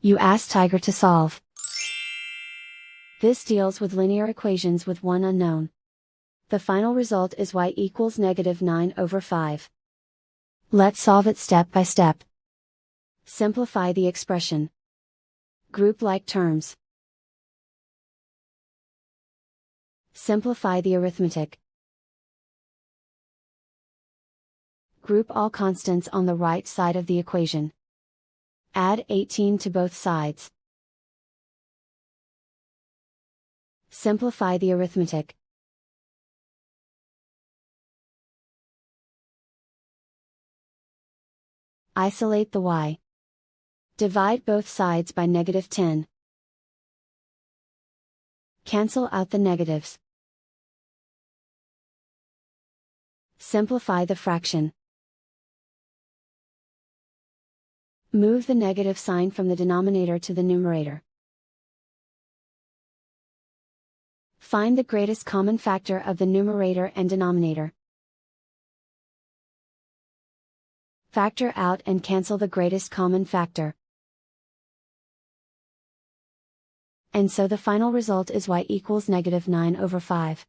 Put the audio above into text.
You ask Tiger to solve. This deals with linear equations with one unknown. The final result is y equals -9/5. Let's solve it step by step. Simplify the expression. Group like terms. Simplify the arithmetic. Group all constants on the right side of the equation. Add 18 to both sides. Simplify the arithmetic. Isolate the y. Divide both sides by -10. Cancel out the negatives. Simplify the fraction. Move the negative sign from the denominator to the numerator. Find the greatest common factor of the numerator and denominator. Factor out and cancel the greatest common factor. And so the final result is y equals -9/5.